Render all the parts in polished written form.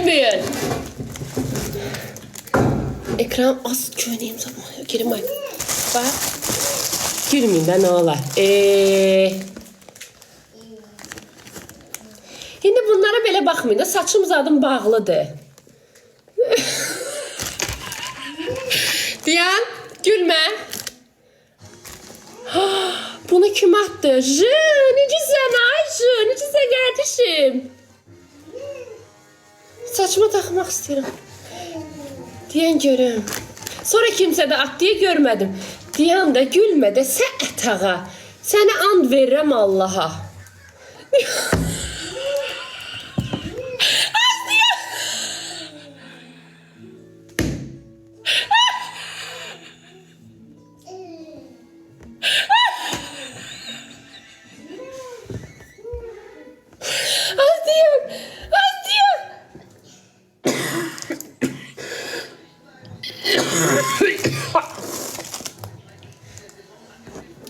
gülmeyin. Ekran az köyneyim zaman. Girim ay. Bak. Gülmeyin de ne olar. Şimdi bunlara belə baxmayın da saçım zadım bağlıdır. Diyan, gülme. Bunu kim attı? Jı, necisən Ayşı? Necisən kardeşim? Saçımı takmak istiyorum. Diyan görüm. Sonra kimse de at diye görmedim. Diyan da gülme de Səət ağa. Səni and verirəm Allaha.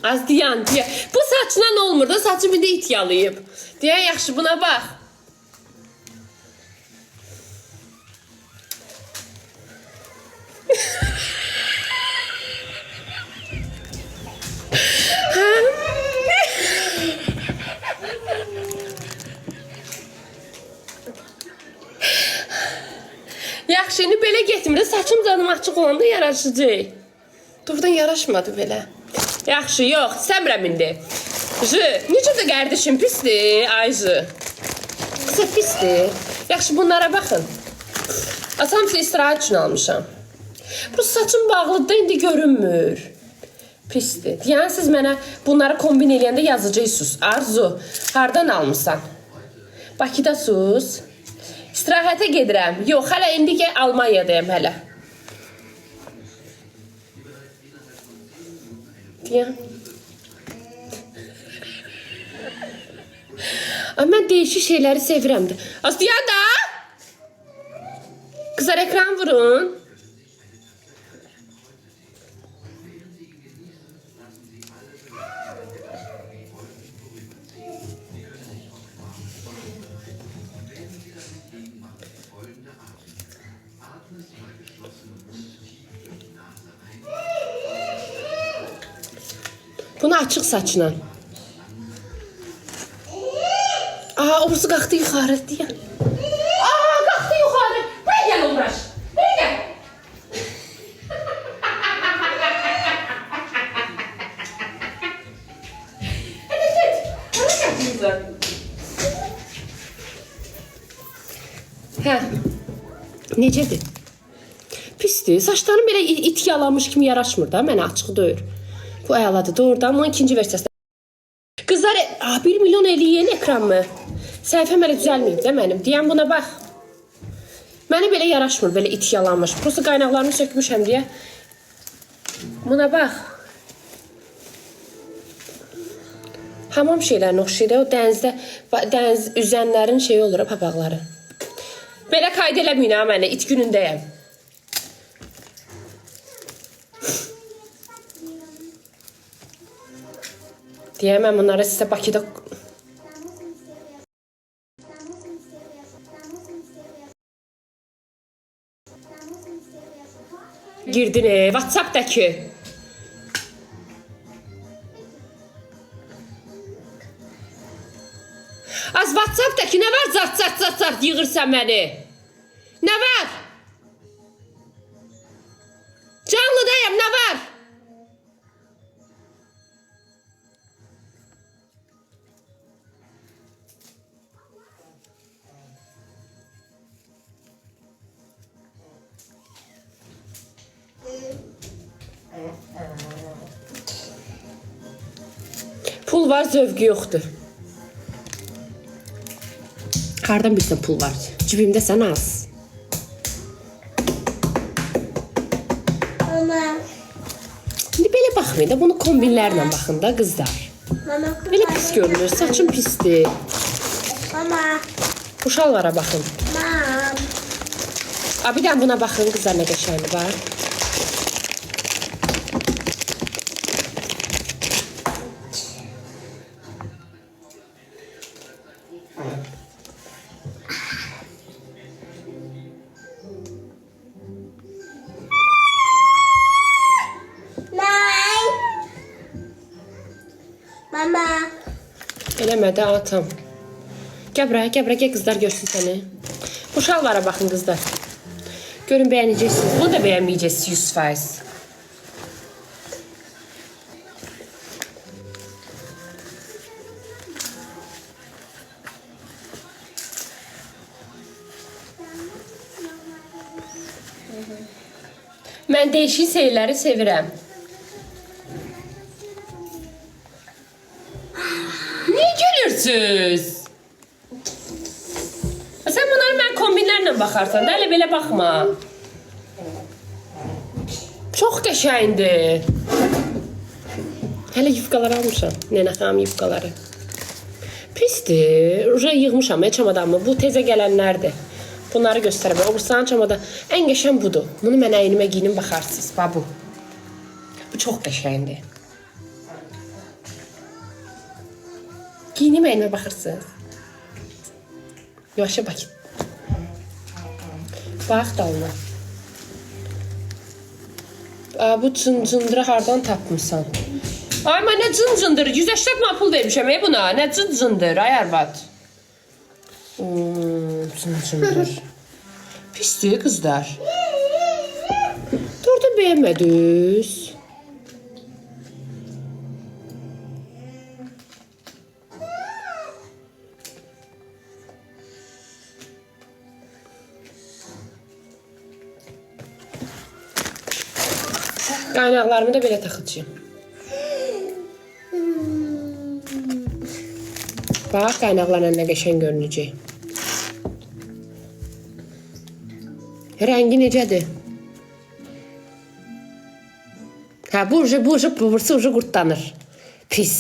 Az diyan diye. Bu saçla ne olmur da saçımı da it yalayıb. Diyan yaxşı buna bax. Yaxşı, indi belə getmir. Saçım canım açıq olanda yaraşacaq. Doğrudan yaraşmadı belə. Yaxşı, yox, istəmirəm indi. Jı, necə də qardeşim pisdir, Ayjı. Qısa pisdir. Yaxşı, bunlara baxın. Asamsa istirahət üçün almışam. Bu saçım bağlıdır da indi görünmür. Pisdir. Yəni siz mənə bunları kombin eləyəndə yazacaqsınız. Arzu, hardan almışsan? Bakıda sus. İstirahətə gedirəm. Yox, hələ indi ki Almanyadayım hələ. Deyəm. Ama mən değişik şeyləri sevirəm də. Az deyən da. Kızlar ekran vurun. Bunu açıq saçla. Obusu qalxdı yuxarı deyən. Qalxdı yuxarı. Buraya gəl Umraş. Buraya gəl. Hadi get. Hadi gəl. Hə. Necədir? Pisdir. Saçlarım belə it yalamış kimi yaraşmır da. Mənə açıq deyir. Bu ayaladı doğrudan. Bunun ikinci versiyası. Kızlar 1 milyon eləyən ekran mı? Səhifəm hələ düzəlməyib də mənim. Deyən buna bax. Mənə belə yaraşmır, belə it yalanmış. Prosta qaynaqlarını sökmüşəm deyə. Buna bax. Hamam şeylərin oxşayır. O dəniz üzənlərin şeyi olur, papaqları. Belə qayda eləməyin ha mənə, it günündəyəm. Deyəm mən bunları sizə Bakıda... Girdin WhatsApp'daki. Az WhatsApp'daki ne var zart yığırsan beni? Ne var? Canlıdayım ne var? Pul var, zövqü yoxdur. Hardan bilsən pul var? Cibimdə sən az. Mama. İndi belə baxmayın da, bunu kombinlərlə baxın da qızlar. Mama. Belə pis görünür, saçım pisdir. Mama. Bu şalvara baxın. Mam. Bir dənə buna baxın, qızlar nə qəşəngdir var. Mama. Eləmədi atam. Gəl buraya, gəl qızlar görsün səni. Bu şalvara baxın qızlar. Görün bəyənəcəksiniz. Bunu da bəyənməyəcəksiniz 100%. Mən değişik şeyləri sevirəm. Niyə gülürsünüz? Sən bunları mən kombinlərlə baxarsan da, elə belə baxma. Çox qəşəngdir. Hələ yufqaları almışam. Nənə xanım yufqaları. Pisdir. Uca yığmışam çamadanımı. Bu tezə gələnlərdir. Bunları göstərəm. O bursanın çamadan. Ən qəşəng budur. Bunu mən əynimə giyinim baxarsınız. Bu. Bu çox qəşəngdir. Giyinim əynimə baxırsınız. Yavaşa bakın. Bax dalına. Bu cıncındırı hardan tapmışsan? Ay mən nə cıncındır? 180 man pul vermişəm buna. Nə cıncındır ay arvad? Cıncındır. Pisdir qızlar. Doğrudan bəyənmədiniz. Qaynaqlarımı da belə taxıcıyım. Bax, qaynaqlarla nə qəşəng görünəcək. Rəngi necədir? Hə, bu burası qurtlanır. Pis.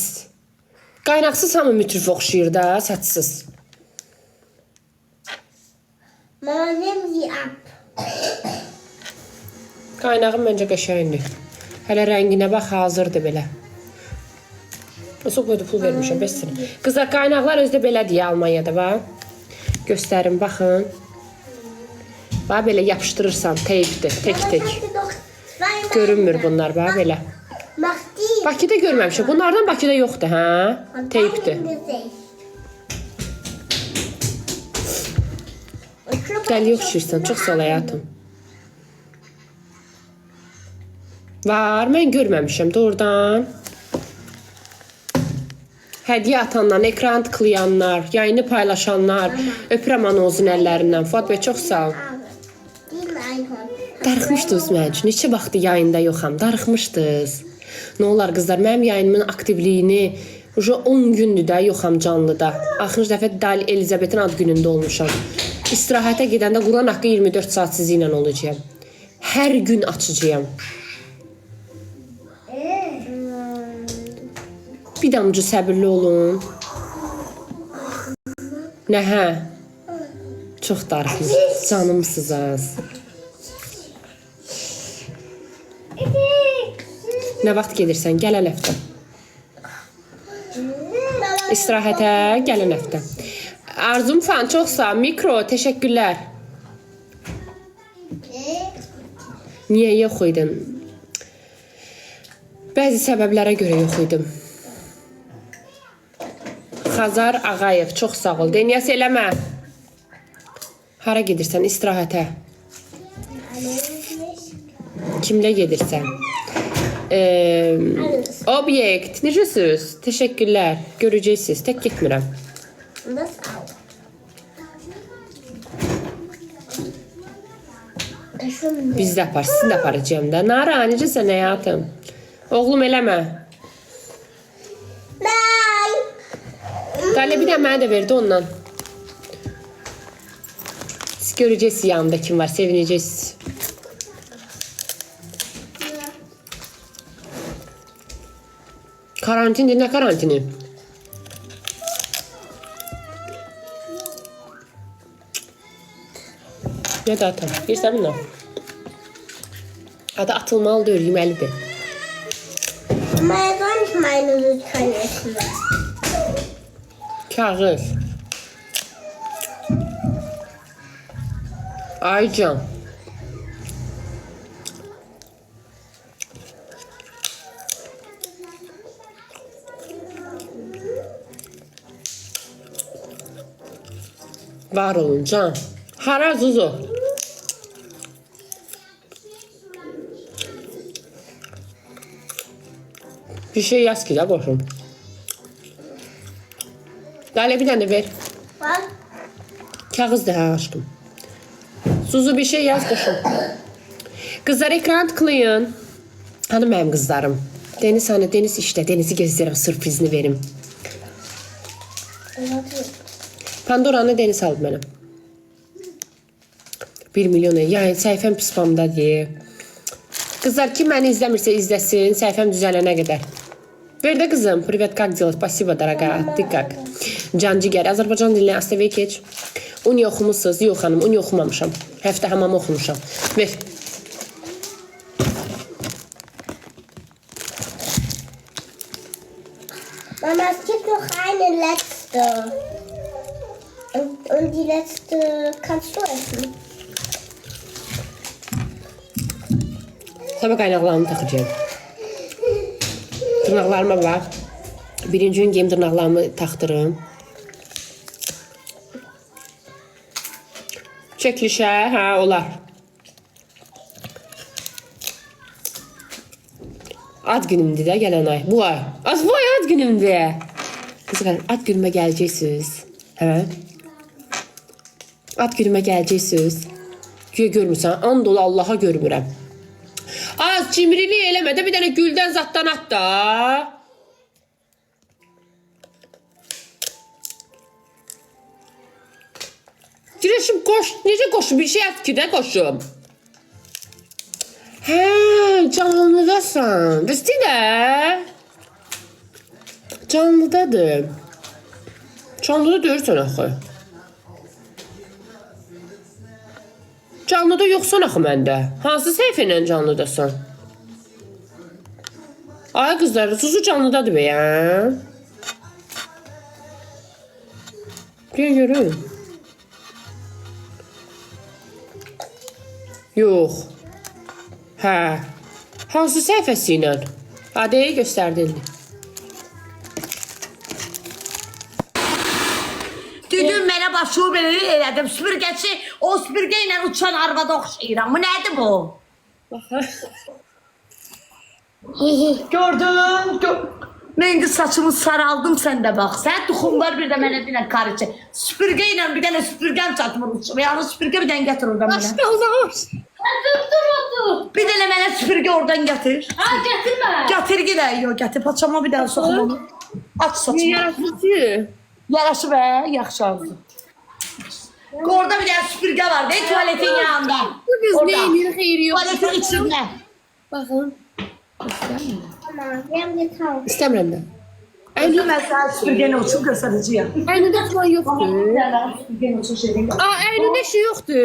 Qaynaqsız hamı mütrif oxşayır da, saçsız. Mama, nem yap. Qaynağım məncə qəşəngdir. Hələ rənginə bax, hazırdır belə. Nasıl qoydu pul vermişəm, bəsdir. Qızlar, qaynaqlar özdə belədir Almanyada, bax. Göstərin, baxın. Bax, belə yapışdırırsan, teypdir, tek. Görünmür bunlar, bax, belə. Bakıda görməmişəm. Bunlardan Bakıda yoxdur, hə? Teypdir. Dəli yoxşuyursan, çox sağ ol həyatım. Var, mən görməmişəm doğrudan. Hədiyyə atanlar, ekran tıklayanlar, yayını paylaşanlar, öpürəm anozun əllərindən. Fuad bəy, çox sağ ol. Darıxmışdınız mən üçün. Neçə vaxtı yayında yoxam, darıxmışdınız. Nə olar qızlar, mənim yayınımın aktivliyini 10 gündür də yoxam canlıda. Axırıncı dəfə Dali Elizabetin ad günündə olmuşam. İstirahətə gedəndə Quran haqqı 24 saat sizinlə olacağam. Hər gün açacağam. Bir damcı səbirli olun. Nə hə? Çox darıxmış. Canımsınız az. Nə vaxt gedirsən? Gələn həftə. İstirahətə gələn həftə. Arzum fan çox sağ. Mikro, təşəkkürlər. Niyə yox idin? Bəzi səbəblərə görə yox idim. Xazar Ağayev, çox sağ ol. Deniyas eləmə. Hara gedirsən? İstirahətə. Kimlə gedirsən? Obyekt. Necəsiz? Təşəkkürlər. Görəcəksiniz. Tək getmirəm. Biz də apar, sizin də aparacağım da. Nara, necəsən həyatım? Oğlum eləmə. Dali bir də mənə də verdi ondan. Siz görəcəksiniz yanımda kim var, sevinəcəksiniz. Karantindir, nə karantini? Nə də atam? Yersən bundan? Adı atılmalıdır, yeməlidir. Maydan maydanı çıkarıyorsun. Kağız. Aycan. Var olun can. Hara Zuzu. Bir şey yaz ki de boşum. Dale bir tane ver. Bak. Kağıt da aşkım. Zuzu bir şey yaz boşum. Kızlar ekran tıklayın. Hanım benim kızlarım. Deniz hani Deniz işte. Deniz'i gezdirim sırf izni verim. Pandora'nı Deniz aldı benim. 1 milyon yani səhifəm spamda diye. Kızlar kim beni izlemirse izlesin. Səhifəm düzələnə kadar. Ver de kızım. Privet, как дела? Спасибо, дорогая. Ты как? Can Ciger. Azərbaycan dilinə Astəvəyə keç. Uni oxumusunuz. Yox xanım, uni oxumamışam. Həftə hamam oxumuşam. Ver. Mama, es gibt noch eine letzte. Und die letzte kannst du essen. Sabah qaynaqlarımı taxacağım. Tırnaqlarıma bax. Birinci gün geyim tırnaqlarımı taxdırım. Çəkilişə, hə, olar. Ad günümdür də gələn ay. Bu ay. Bu ay ad günümdür. Qızlar, ad günümə gələcəksiniz. Hə? Ad günümə gələcəksiniz. Güya görmürsən, and ola Allaha görmürəm. Az cimriliği eləmə də bir dənə güldən zaddan at da. Girəşim koş. Necə koşum? Bir şey at ki də koşum. Hə, canlıdasan. Düzdür də. Canlıdadır. Canlıda deyirsən axı. Canlıda yoxsan axı məndə. Hansı səhifə ilə canlıdasan? Ay qızlar, Zuzu canlıdadır be ya. Gəl görün. Yox. Hə. Hansı səhifəsi ilə? Hadi göstərdin. Düdüm mənə başımı belə elədim. Süpürgəçi o süpürgə ilə uçan arvada oxşayıram. Bu nədir bu? Gördün? Mən indi saçımı saraldım sən də bax. Sən tuxumlar bir də mənə deyən karıçı. Süpürgə ilə bir dənə süpürgəm çatmır uçum. Yəni süpürgə bir dənə gətir oradan mənə. Başqa olur. Dur. Bir dənə mənə süpürgə oradan gətir. Ha getirme. Gətir gedək. Yox, gətir paçama bir dənə soxma. Aç saçımı. Yaratıcı. Yaraşı be, yaxşı oldu. Orada bir tane süpürge var değil tuvaletin yanında. Bu kız Orada. neyinin xeyri yox. Tuvaletin içinde. Baxın. Mama, wir haben getauft. İstəmirəm də. Öldüm ben sana süpürgenin uçum göstereceğim. Əynində falan yoxdur. Süpürgenin uçum şeyini gör. Aa, əynində şey yoxdur.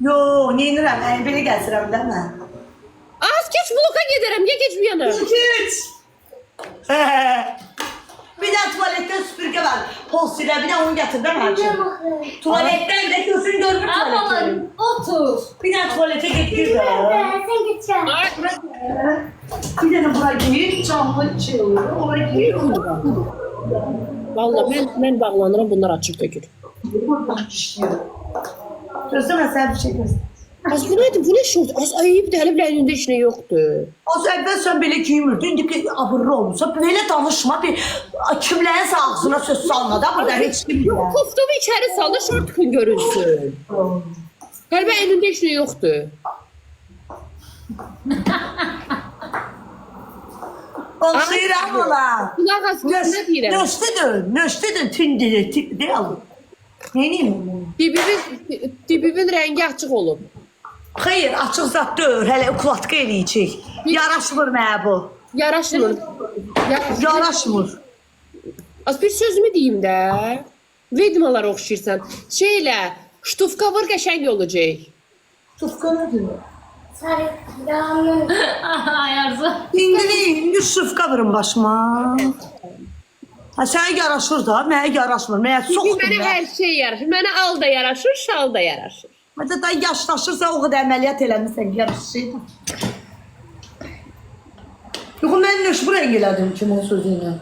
Yo, neyinirəm? Beni gelsirəm değil mi? Az geç bloka gedərəm, ya geç bu yana. Geç. Bir de tuvalette süpürge var. Postile bir de onu getir değil mi Hacı? Tuvaletten de gözün görmüş tuvaleti. Ablalarım otur. Bir de tuvalete getir de. Sen gideceksin. Bir tane buraya gir, camlı çığırıyor. Oraya gir. Vallahi mən bağlanıram, bunlar açıq tökür. Gözleme sen bir şey göster. Az bu nədir? Bu nə şort? Az ayıb da hələ bir əynində heç nə yoxdur. Az evvel sen böyle giymirdin, indi ki abırlı olmuşsa böyle danışma bir kimlərin ağzına söz salma da burada hiç kim Yox, koftamı içəri sal da şortun görünsün. Hələ əynində heç nə yoxdur. Olsayıram ola. Kulaq az nə deyirəm? Nöştüdün, tündürü, de alın. Neyini? Dibimin rəngi açıq olub. Hayır, açıq zat deyil, hələ ukulatka eləyəcək. Yaraşmır mənə bu. Yaraşmır. Yaraşmır. Az bir sözümü deyim də. Vedmalar oxşayırsan. Şeylə, ştufka var qəşəng olacaq. Tufka nədir? Sarı yağmur. Ayarsa. İndi şufka vurun başıma. Ha, sənə yaraşır da, mənə yaraşmır. Mənə Çünki soxdur mənə mən. hər şey yaraşır. Mənə al da yaraşır, şal da yaraşır. Mesela da yaşlaşırsa o kadar əməliyyat eləmirsən, yarışır. Yox, mən nöş bu rəng elədim kim o sözü ilə.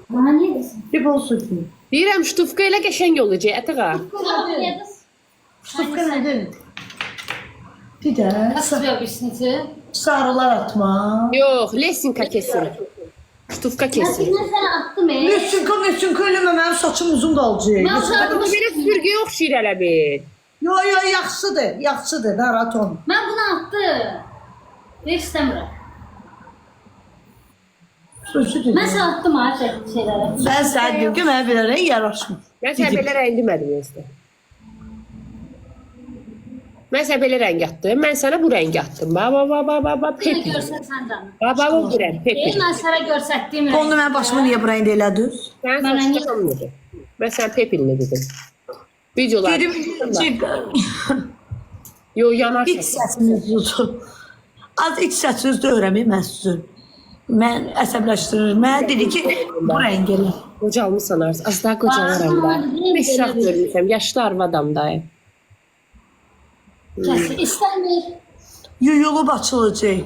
Bana ne desin? Bir bol sözü. Deyirəm, ştufka ilə qəşəng olacaq, Ətiqa. Ştufka nədir? Bir də Nasıl bir объясните? sarılar atma. Yox, lesinka kesin. Ştufka kesin. Ben sana attım Meçinka eləmə, mənim saçım uzun qalacaq. Ben Bu sana belə sürgüyə oxşayır elə bir. Yo, yaxşıdır, narahat olma. Ben bunu attım. Ver istemiyorum. Sözüdür. Ben sana attım ha şeylere. Sən sən deyim ki, mənə belə rəng yaraşmır. Mən sənə belə rəng demədim özdə. Mən sənə belə rəng atdım. Mən sənə bu rəng atdım. Yine Pepil. görsen sen canım. Bu rəng, Değil pepil. ben sana görsettiğim Onu mən başıma niyə bu rəngdə elədiniz? Mən Mən rəngi- saçlarım dedim. Mən sənə pepilini dedim. Videolar. Dedim, Yo, yanar iç səsiniz yoxdur. Az iç səsiniz də öyrənməyim mən sizin. Mən əsəbləşdirir. Mənə dedi ki, bu rəng elə. Qocalmısan arz. Az daha qocalaram da. Məsraf görmüşəm. Yaşlı arvadam dayı. Kesin istemiyor. Yuyulub açılacaq.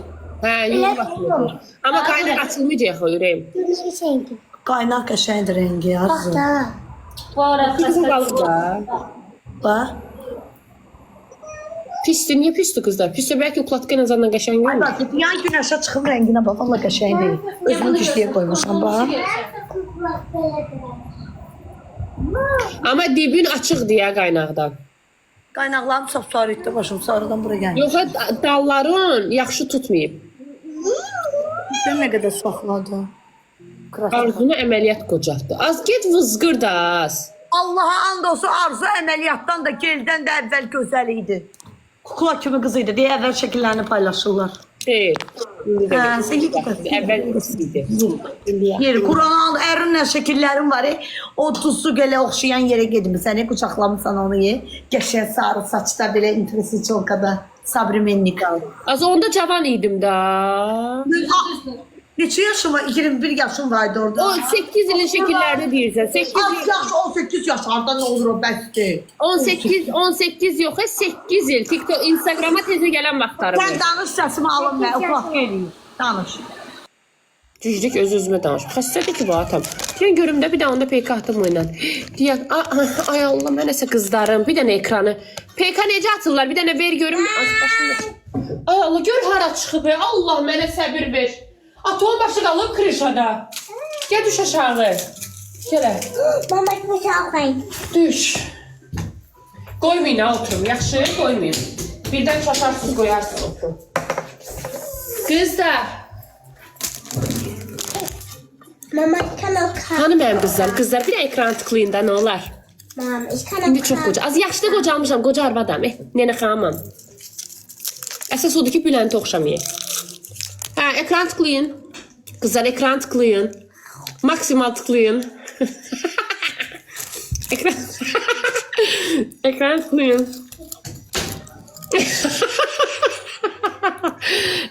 Hə, yolu baxmıyorum. Amma qaynaq açılmayacaq o ürəyim. Bunları sevdim. Qaynaq qəşəngdir rəngi arzu. Da. Bu arada Kızım qalıb da. Bax. Pisdir, niyə pisdir qızlar? Pisdir, bəlkə ukladka nəzərdən qəşəng Ay görmür. bax, yan günəşə çıxım rənginə bax, valla qəşəng deyil. Özümü pişliyə qoymuşam bax. Amma dibin açıqdır ya qaynaqdan. Qaynaqlarım sarı etdi başım, sarıdan bura gəlir. Yox, dalların yaxşı tutmayıb. Sən nə qədər saxladı. Arzunu əməliyyat qocatdı. Az get vızqır da az. Allaha and olsun Arzu əməliyyatdan da geldən də əvvəl gözəl idi. Kukla kimi qız idi deyə əvvəl şəkillərini paylaşırlar. Xeyr. İndi də Hə, sən git qız. əvvəl qız idi. Yeri Kur'an ərinlə şəkillərim var. O tuzlu gələ oxşayan yerə gedmirsən, qucaqlamısan onu. Qəşəng sarı saçda belə intrisi çolkada Sabrimennik al. Az onda cavan idim da. Neçə yaşım var? 21 yaşım vardı orada. O 8 ilin şəkillərini deyirsən. 8 Az yaş 18 yaşlarda nə olur o bəsdir. 18 yox, 8 il. TikTok, Instagrama tezə gələn vaxtlarım. Sən danış səsimi alın mən, ufaq eləyim. Danış. Cüclük öz-özümə danış. Xəstədir ki, bu atam. Deyən görüm də bir də onda PK atım oyla. Deyən, ay Allah, mən nəsə qızlarım. Bir dənə ekranı. PK necə atırlar? Bir dənə ver görüm. Az başında. Ay Allah, gör hara çıxıb. Allah mənə səbir ver. Atom başı qalıb krişada. Gəl düş aşağı. Gələ. Mama bir şey Düş. Qoymayın ha oturum. Yaxşı, qoymayın. Birdən çaşarsınız, qoyarsınız oturum. Qızlar. Mama ich kann auch kacken. Hanı mənim qızlar? Qızlar bir də ekran tıklayın da nə olar? Mama ich kann İndi auch çox qoca. Az yaxşı da qocalmışam, qoca arvadam. Nənə xanımam. Əsas odur ki, Bülentə oxşamayın. Hə, ekran tıklayın. Qızlar ekran tıklayın. Maksimal tıklayın. ekran ekran tıklayın.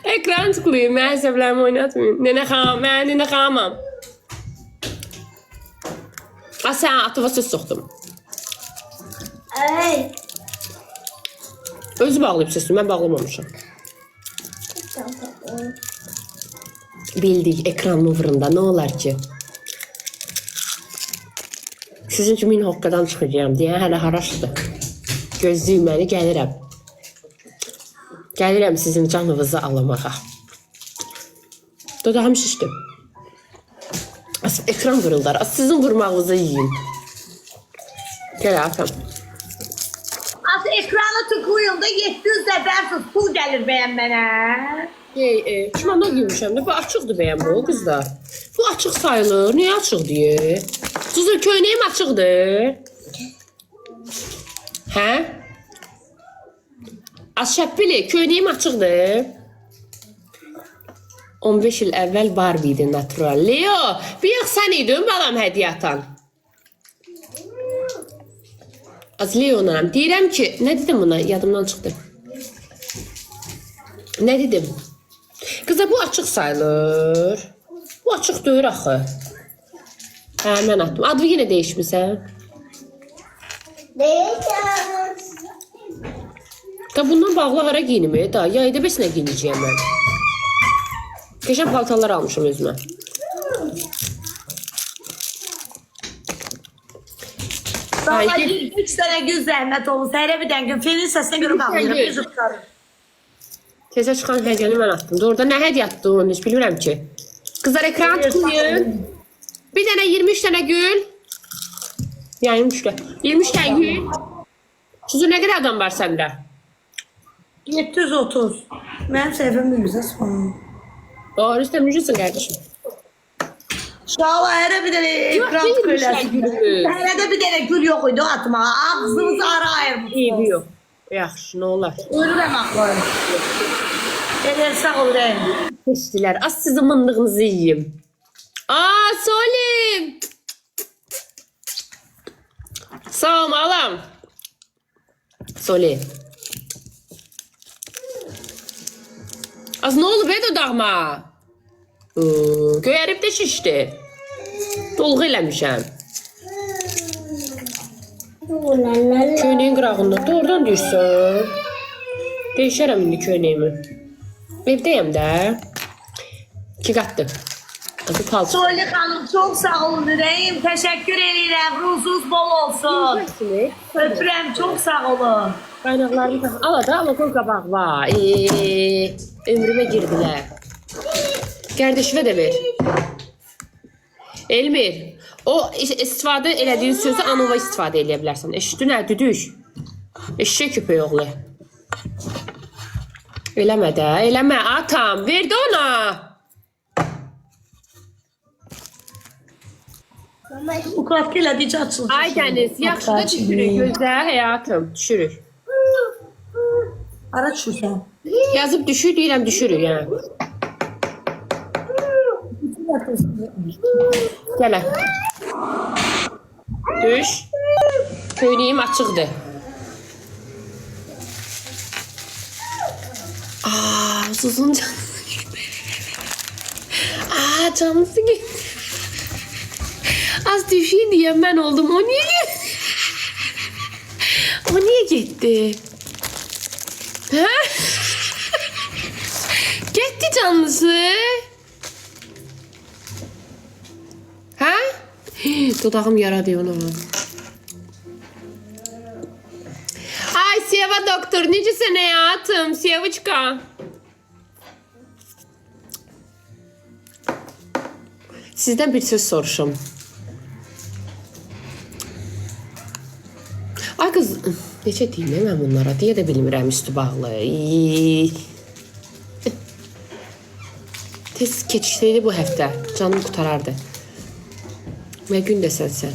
ekran tıklayın. Mən əsəblərimi oynatmayın. Nənə xanım, mən nənə xanımam. Sən atıva söz soxdum. Ey. Özü bağlayıb sözünü, mən bağlamamışam. Bildik, ekran movrunda nə olar ki? Sizin üçün 1000 hoqqadan çıxacağım deyə hələ haraşdır. Gözləyin məni, gəlirəm. Gəlirəm sizin canınızı alamağa. Dodağım şişdi. Ekran vırıldar, sizin vurmağınızı yiyin. Gəl atam. Az ekranı tıklayın da 700 dəfə pul gəlir bəyən mənə. Kimono giymüşəm də, bu açıqdır bəyəm bu qızlar. Bu açıq sayılır, niyə açıq deyir? Suzur, köynəyim açıqdır. Hə? Az şəppili, köynəyim açıqdır. 15 il əvvəl Barbie idi natural. Leo, bir yox sən idin balam hədiyyə atan. Az Leonam, deyirəm ki, nə dedim buna? Yadımdan çıxdı. Nə dedim? Qıza bu açıq sayılır. Bu açıq deyir axı. Hə, mən atdım. Adını yenə dəyişmirsən. Değişəm. Da bundan bağlı hara giyinimi? Da, yayda bəs nə giyinəcəyəm mən? Qəşəng paltarlar almışım özümə. Daha Ay, 3 tane gün zəhmət olsun. Səhərə bir dənə gün filin səsinə görə qalmayırım. gün. Üzü tutarım. Tezə çıxan hədiyyəni mən atdım. Orada nə hədiyyə atdın heç bilmirəm ki. Qızlar ekran tıxlayın. Bir dənə 23 dənə gül. Yəni 23 də. 23 dənə gül. Sizin nə qədər adam var səndə? 730. Mənim səhifəm bilmirsə spamım. Rüstəm necəsən qardaşım? Şala hərə bir dənə ekran Yox, söyləsin. gülü. Hərədə bir dənə gül yox idi atmağa. Ağzınızı ara ayırmışsınız. Eybi yox. Yaxşı, nə olar? Ölürəm axı. Elə sağ ol rəyim. Keçdilər. Az sizin mındığınızı yiyeyim. Solim. Sağ ol, alam. Solim. Az nə olub dodağıma? Göyərib də şişdi. Dolğu eləmişəm. Köynəyin qırağında doğrudan düşsün. Değişərəm indi köynəyimi. Evdəyəm də. 2 qatdır. Adı palçıq. Soylu xanım çox sağ olun ürəyim. Təşəkkür edirəm. Ruhsuz bol olsun. Öpürəm, çox sağ olun. Qaynaqlarını tax. Ala da, ala qoy qabaq var. Ömrümə girdilər. Qardaşıma da ver. Elmir, o istifadə elədiyin sözü anova istifadə eləyə bilərsən. Eşitdin nə, düdük? Eşşək köpək oğlu. Eləmə də, eləmə, atam, verdi ona. Bu qatqı elədikcə açılır. Ay Dəniz, yaxşı da düşürük, gözlə həyatım, düşürük. Ara düşürsən. Yazıb düşür, deyirəm düşürük, yəni. Gələ. Düş. Köynəyim açıqdır. Uzun canlısı. Canlısı gitti. Az düşeyim diye mən oldum. O niye gitti? O niye gitti? Ha? Gitti canlısı. Ha? Dodağım yaradı onu. Ay Seva doktor, necəsən həyatım? Seviçka. Sizdən bir söz soruşum. Ay qız, necə deyim mən bunlara? Deyə də bilmirəm üstü bağlı. Tez keçişdəydi bu həftə. Canım qutarardı. Nə gün desən sən?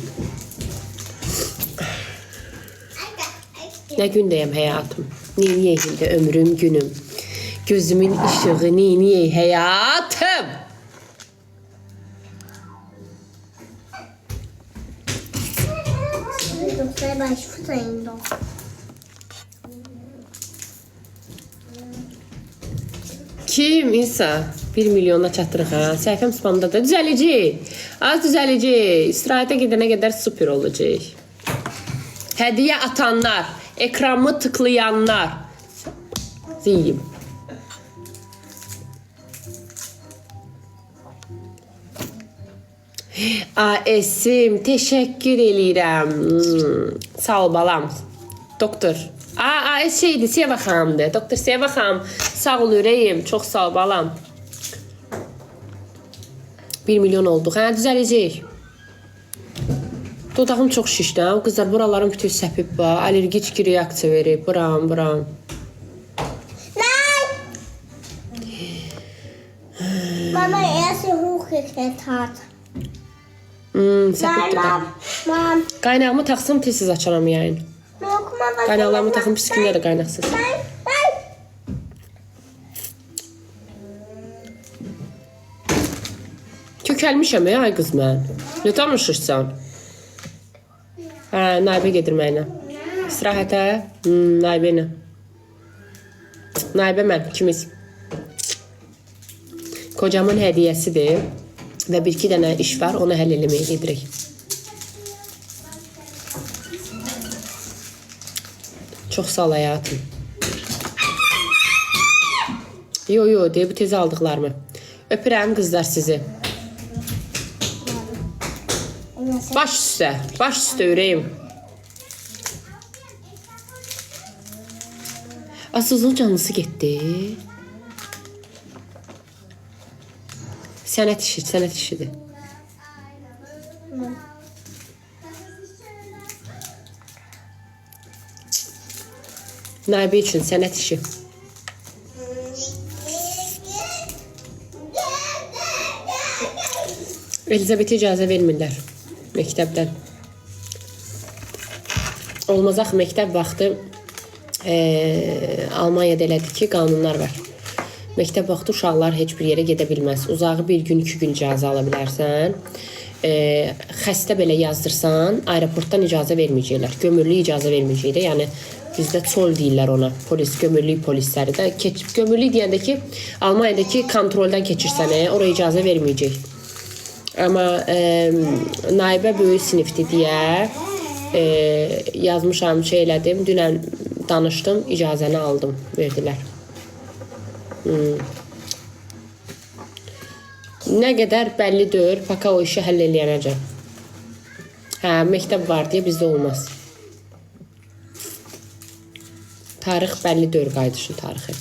Nə gündəyəm həyatım? Neyniyək indi ömrüm, günüm? Gözümün işığı neyniyək həyatım? Kim İsa? 1 milyona çatdırıq ha. Səhifəm spamda da düzələcək. Az düzələcək. İstirahətə gedənə qədər super olacaq. Hədiyyə atanlar, ekranımı tıklayanlar. Ziyim. Esim, teşekkür eləyirəm. Sağ ol balam. Doktor. Şeydi, Seva xanımdır. Doktor Seva xanım, sağ ol ürəyim. Çox sağ ol balam. 1 milyon olduq. Düzələcək. Dodağım çox şişdi. Qızlar, buralarım bütün səpib var. Allergik reaksiya verib. Buram. Mama, erst die hochgeklettert hat. Səpib dodağım. Mom, Qaynağımı taxsam tez-tez açaram yayın. guck mal, was Qaynaqlarımı taxım pis günlər də qaynaqsız. Nein. Kökəlmişəm ay qız mən. Nə danışırsan? Naibə gedirməklə. İstirahətə, naibə ilə. Naibə mən, ikimiz. Kocamın hədiyyəsidir və 1-2 dənə iş var, onu həll eləməyə gedirik. Çox sağ ol həyatım. Yo, deyə bu tez aldıqlarımı. Öpürəm qızlar sizi. Baş üstə ürəyim. Asuzun canlısı getdi. Sənət işidir. Naibə üçün sənət işi. Elizabetə icazə vermirlər məktəbdən. Olmaz axı məktəb vaxtı Almaniyada elədi ki, qanunlar var. Məktəb vaxtı uşaqlar heç bir yerə gedə bilməz. Uzağı bir gün, 2 gün icazə ala bilərsən. Xəstə belə yazdırsan, aeroportdan icazə verməyəcəklər. Gömürlük icazə verməyəcəklər. Yəni bizdə çol deyirlər ona. Polis, gömürlük polisləri də. Gömürlük deyəndə ki, Almaniyadakı kontroldan keçirsən, oraya icazə verməyəcək. Amma Naibə böyük sinifdir deyə yazmışam, şey elədim. Dünən danışdım, icazəni aldım, verdilər. Nə qədər bəlli deyil, paka o işi həll eləyənəcəm. Hə, məktəb var deyə bizdə olmaz. Tarix bəlli deyil, qaydışın tarixi.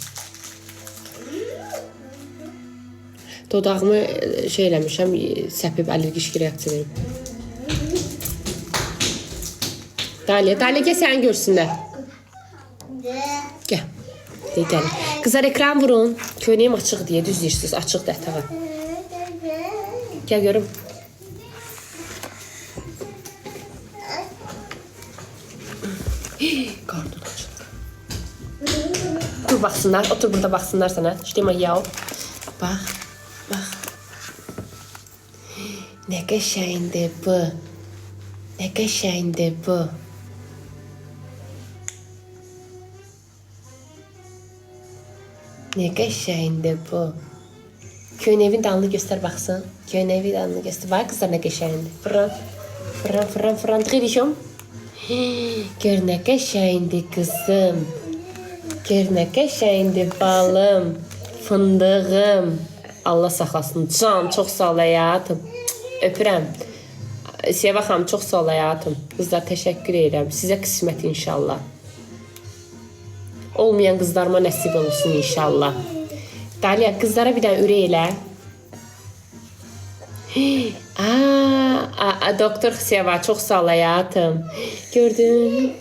Dodağımı şey eləmişəm, səpib allergik reaksiya verib. Daliyə, gəl səni görsünlər. Gəl. Gəlin. Qızlar ekran vurun. Köynəyim açıq deyə düz deyirsiniz. Açıq dəhtağa. Gəl görüm. Qarnın açıq. Dur baxsınlar. Otur burada baxsınlar sənə. İşte yav. Bax. Nə qəşəngdir bu. Nə qəşəngdir bu. Nə qəşəngdir bu. Köynəvin dalını göstər baxsın. Köynəvin dalını göstər. Bax qızlar nə qəşəngdir. Fıran. Tıxırışım. Gör nə qəşəngdir qızım. Gör nə qəşəngdir balım. Fındığım. Allah saxlasın. Can, çox sağ ol həyatım. Öpürəm. Sevə xanım, çox sağ ol həyatım. Qızlar, təşəkkür edirəm. Sizə qismət inşallah. Olmayan qızlarıma nəsib olsun inşallah. Daliya, qızlara bir dənə ürək elə. Doktor Xisiyeva, çox sağ ol həyatım. Gördün?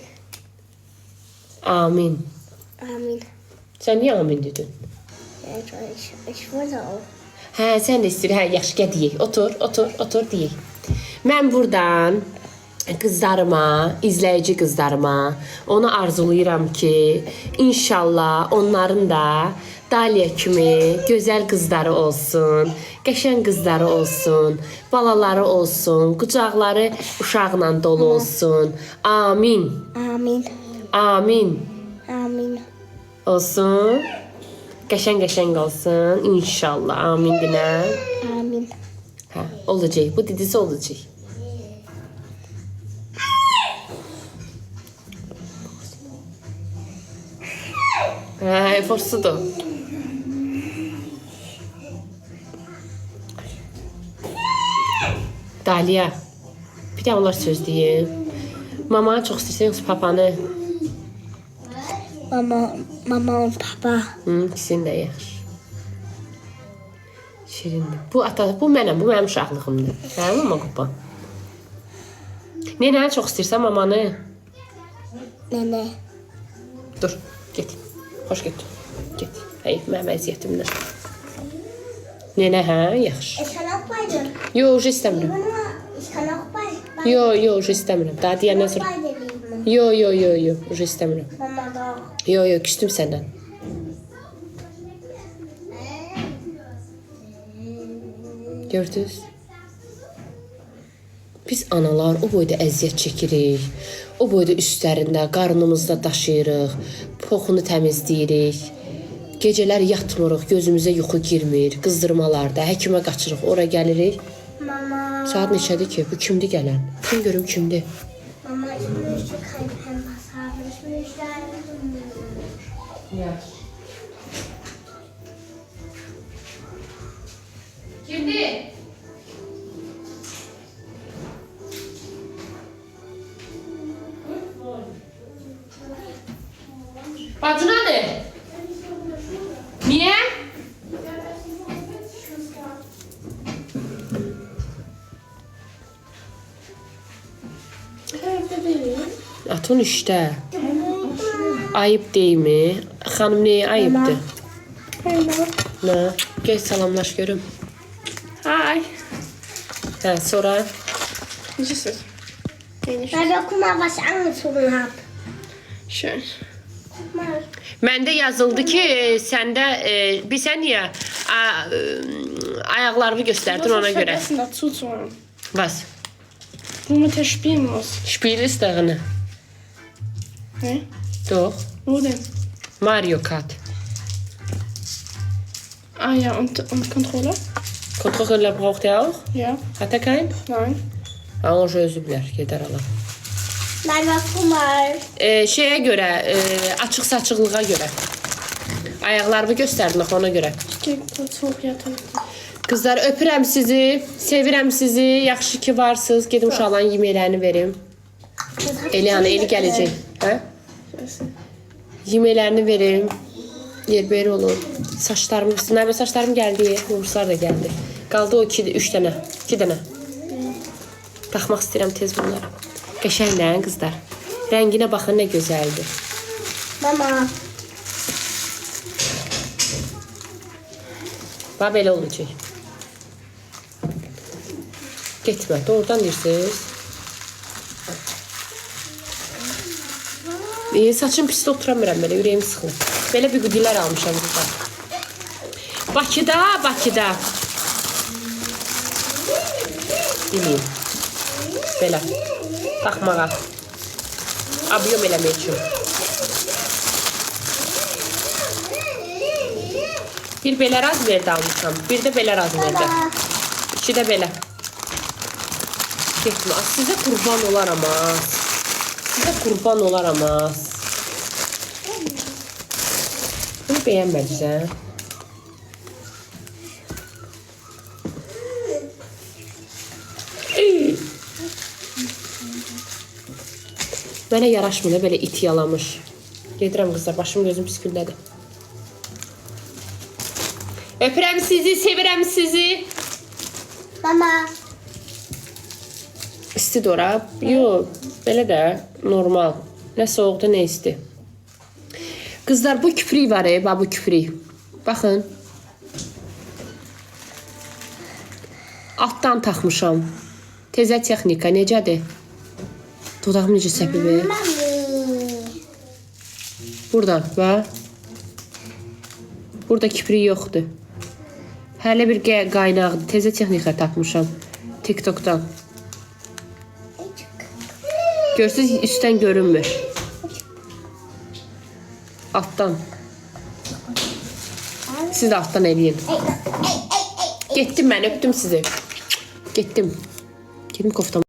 Amin. Amin. Sən niyə amin dedin? Ich wollte auch. Hə, sən də istəyir. Hə, yaxşı, gəl deyək. Otur deyək. Mən buradan qızlarıma, izləyici qızlarıma onu arzulayıram ki, inşallah onların da Daliya kimi gözəl qızları olsun, qəşəng qızları olsun, balaları olsun, qucaqları uşaqla dolu olsun. Amin. Amin. Amin. Amin. Olsun. Qəşəng olsun. İnşallah. Amin dinə. Amin. Hə, olacaq. Bu dedisi olacaq. Hə, forsudur. Daliya, bir də onlar söz deyim. Mamanı çox istəyirsən, yoxsa papanı? Mama, papa. İkisini də yaxşı. Şirindir. Bu mənim uşaqlığımdır. Hə, mama qopa. Nənəni çox istəyirsən mamanı? Nene. Dur, get. Xoş get. Get. Hey, mənim əziyyətimdən. Nənə, hə, yaxşı. Ich kann auch beide. Yox, istəmirəm. Ich kann auch beide. Yox, istəmirəm. Daha deyəndən sonra. Beide lieben. Yox, istəmirəm. Mama da. Yox, küstüm səndən. Gördünüz? Biz analar o boyda əziyyət çəkirik. O boyda üstlərində, qarnımızda daşıyırıq. Poxunu təmizləyirik. Gecələr yatmırıq, gözümüzə yuxu girmir. Qızdırmalarda, həkimə qaçırıq, ora gəlirik. Mama. Saat neçədir ki? Bu kimdir gələn? Kim görüm kimdir? Mama, ich möchte kein Pampers haben. Ich möchte einen. Kimdir? Bacınadır? Hatun işte. Ayıp değil mi? Hanım neye ayıptı? Ne? Gel salamlaş görüm. Hi. Ha, sonra Necəsiz? Ben okuma başlamışım hep. Schön. məndə yazıldı ki, səndə bir sən niyə ayaqlarını göstərdin ona görə. Vergessen dazu zu holen. Bas. Womit er spielen muss. Spielst dağını. Ne? Doch. Wo denn? Mario Kart. Ah ja, und Controller? Kontroller braucht er auch? Ja. Hat er keinen? Nein. Ama özü bilər, gedər ala. Ben okuma. Şeyə görə, açıq saçıqlığa görə. Ayaqlarımı göstərdin axı ona görə. Ich gehe kurz hoch, ja, toll. Qızlar öpürəm sizi, sevirəm sizi. Yaxşı ki varsınız. Gedim uşaqların yeməklərini verim. Eliana, Eli gələcək. Hə? Yeməklərini verim. Yerbəri olun. Saçlarım, Nərmə saçlarım gəldi. Uğurslar da gəldi. Qaldı o 3 dənə. 2 dənə. Taxmaq istəyirəm tez bunları. Qəşənglər qızlar. Rənginə baxın nə gözəldir. Mama. Bax belə olacaq. Getmə, doğrudan deyirsiniz. Saçım pisdə oturamıram belə, ürəyim sıxılır. Belə bir qudilər almışam burada. Bakıda. Bilmiyim. Belə. Taxmağa. Abiyom eləmək üçün. Bir belə razmerdə almışam. Bir də belə razmerdə. İki də belə. Getmə. Sizə qurban olaram az. Sizə qurban olaram az. Bunu bəyənmədiniz, hə? Mənə yaraşmır, belə it yalamış. Gedirəm qızlar, başım gözüm püsküldədir. Öpürəm sizi, sevirəm sizi. Mama. İstidir ora? Yox, belə də normal. Nə soğuqda, nə isti. Qızlar, bu küprik var, bu küprik. Baxın. Altdan taxmışam. Təzə texnika, necədir? Dodağım necə səpib? Buradan, bax. Burada küprik yoxdur. Hələ bir qaynaqdır. Təzə texnika tapmışam. TikTok'dan. Görsünüz, üstdən görünmür. Altdan. Siz də altdan eləyin. Getdim mən, öpdüm sizi. Getdim. Gedim koftam.